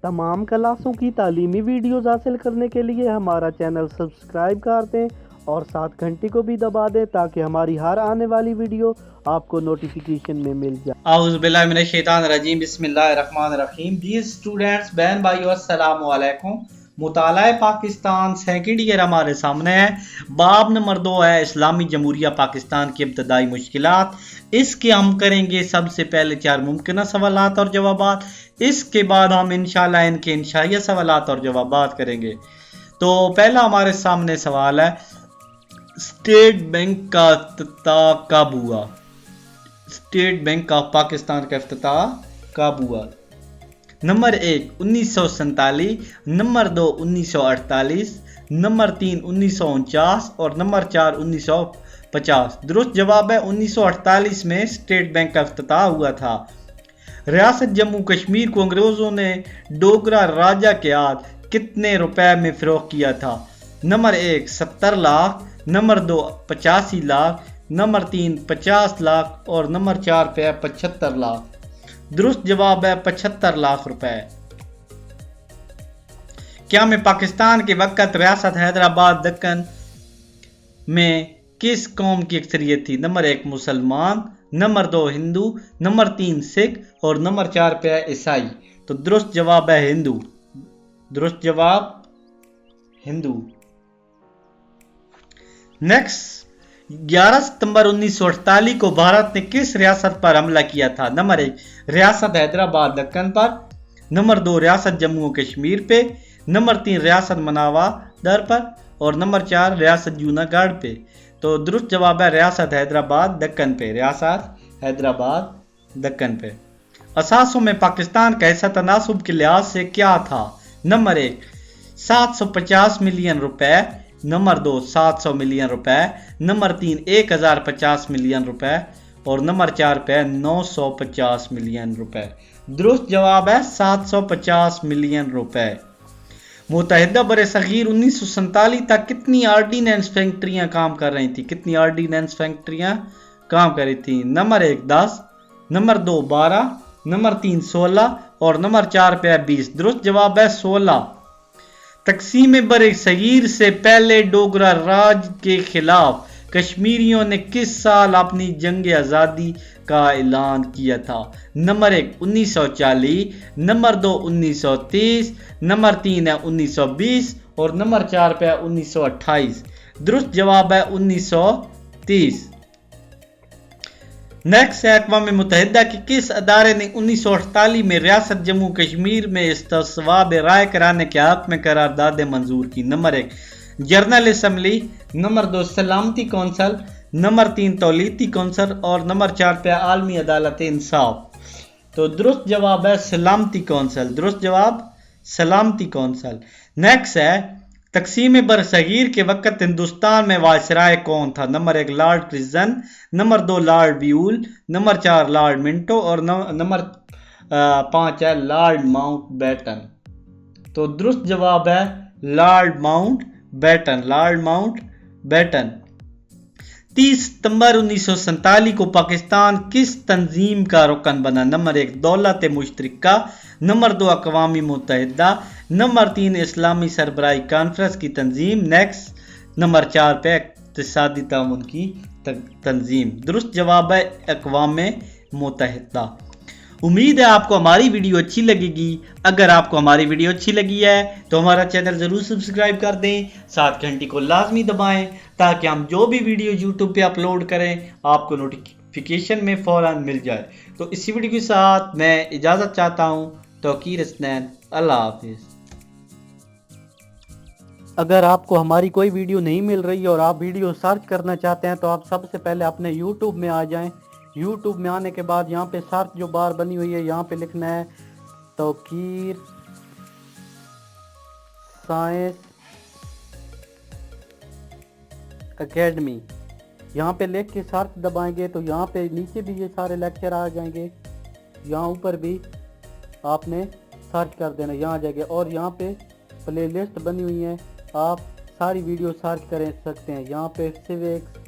तमाम क्लासों की तालीमी वीडियोज़ हासिल करने के लिए हमारा चैनल सब्सक्राइब कर दें और साथ घंटी को भी दबा दें ताकि हमारी हर आने वाली वीडियो आपको नोटिफिकेशन में मिल जाए। औज़ुबिल्लाहिमिनश्शैतानिर्रजीम बिस्मिल्लाहिर्रहमानिर्रहीम। डियर स्टूडेंट्स, बहन भाइयों, अस्सलामु अलैकुम। मुताला पाकिस्तान सेकंड ईयर हमारे सामने है। बाब नंबर 2 है इस्लामी जमहूरिया पाकिस्तान की इब्तदाई मुश्किलात। इसके हम करेंगे सबसे पहले 4 मुमकिन सवालात और जवाबात। इसके बाद हम इंशाल्लाह इनके इंशाइया सवालात और जवाबात करेंगे। तो पहला हमारे सामने सवाल है, स्टेट बैंक का इफ्तिताह कब हुआ? स्टेट बैंक ऑफ पाकिस्तान का इफ्तिताह कब हुआ? नंबर 1 1947, नंबर 2 1948, नंबर 3 1949 और नंबर 4 1950। दुरुस्त जवाब है 1948 में स्टेट बैंक का इफ्तिताह हुआ था। रियासत जम्मू कश्मीर को अंग्रेजों ने डोगरा राजा के याद कितने रुपए में फरोख्त किया था? Number 1 70 lakh, number 2 85 lakh, number 3 50 lakh और नंबर 4 पे 75 लाख। दुरुस्त जवाब है 75 लाख रुपए। क्या में पाकिस्तान के वक्त रियासत हैदराबाद दक्कन में किस कौम की अक्सरियत थी? नंबर 1 मुसलमान, नंबर 2 हिंदू, नंबर 3 सिख और नंबर 4 पे है ईसाई। तो दुरुस्त जवाब है हिंदू। दुरुस्त जवाब हिंदू। नेक्स्ट, 11 सितंबर 1948 को भारत ने किस रियासत पर हमला किया था? नंबर 1 रियासत हैदराबाद दक्कन पर, नंबर 2 रियासत जम्मू कश्मीर पे, नंबर 3 रियासत मनावादर पर और नंबर 4 रियासत जूनागढ़ पे। तो दुरुस्त जवाब है रियासत हैदराबाद दक्कन पे। रियासत हैदराबाद दक्कन पे। असासों में पाकिस्तान का हिस्सा तनासुब के लिहाज से क्या था? नंबर 1 750 मिलियन रुपए, नंबर 2 700 मिलियन रुपए, नंबर 3 1050 मिलियन रुपए और नंबर 4 पे 950 मिलियन रुपए। दुरुस्त जवाब है 750 मिलियन रुपए। मुत्तहिदा बरसगीर 1947 तक कितनी ऑर्डिनेंस फैक्ट्रियां काम कर रही थी? कितनी ऑर्डिनेंस फैक्ट्रियां काम कर रही थी? नंबर 1 10, नंबर 2 12, नंबर 3 16 और नंबर 4 पे 20। दुरुस्त जवाब है 16। तकसीम बर सगीर से पहले डोगरा राज के खिलाफ कश्मीरियों ने किस साल अपनी जंग आज़ादी का ऐलान किया था? नंबर 1 1940, नंबर 2 1930, नंबर 3 है 1920 और नंबर 4 पे है 1928। दुरुस्त जवाब है 1930। नेक्स्ट है, अक़वाम मुत्तहिदा के किस अदारे ने 1948 में रियासत जम्मू कश्मीर में इस्तिस्वाब राय कराने के हक में करारदादें मंजूर की? नंबर 1 जनरल असम्बली, नंबर 2 सलामती कौंसल, नंबर 3 तौलीती कौंसल और नंबर 4 पे आलमी अदालत इंसाफ। तो दुरुस्त जवाब है सलामती कौंसल। दुरुस्त जवाब सलामती कौंसल। नेक्स्ट है, तकसीम बरसगीर के वक्त हिंदुस्तान में वायसराय कौन था? Number 1 lord Curzon, number 2 lord ब्यूल, नंबर 4 लॉर्ड मिंटो और नंबर 5 है लॉर्ड माउंटबेटन। तो दुरुस्त जवाब है लॉर्ड माउंटबेटन। Lord Mountbatten. 30 सितंबर 1947 को पाकिस्तान किस तंजीम का रुकन बना? नंबर 1 दौलत मुश्तरका, नंबर 2 अक़वाम मुत्तहिदा, नंबर 3 इस्लामी सरबराही कॉन्फ्रेंस की तंजीम, नेक्स्ट नंबर 4 पे इक़्तिसादी ताउन की तंजीम। दुरुस्त जवाब है अक़वाम मुत्तहिदा। उम्मीद है आपको हमारी वीडियो अच्छी लगेगी। अगर आपको हमारी वीडियो अच्छी लगी है तो हमारा चैनल ज़रूर सब्सक्राइब कर दें, साथ घंटी को लाजमी दबाएं ताकि हम जो भी वीडियो यूट्यूब पे अपलोड करें आपको नोटिफिकेशन में फ़ौरन मिल जाए। तो इसी वीडियो के साथ मैं इजाज़त चाहता हूँ। तौकीर हसनैन, अल्लाह हाफिज़। अगर आपको हमारी कोई वीडियो नहीं मिल रही और आप वीडियो सर्च करना चाहते हैं तो आप सबसे पहले अपने YouTube में आ जाएं। YouTube में आने के बाद यहाँ पे सर्च जो बार बनी हुई है यहाँ पे लिखना है तौकीर साइंस एकेडमी। यहाँ पे लिख के सर्च दबाएंगे तो यहाँ पे नीचे भी ये सारे लेक्चर आ जाएंगे। यहाँ ऊपर भी आपने सर्च कर देना, यहाँ आ जाएंगे और यहाँ पे प्लेलिस्ट बनी हुई है, आप सारी वीडियो सर्च कर सकते हैं। यहाँ पे सिर्फ एक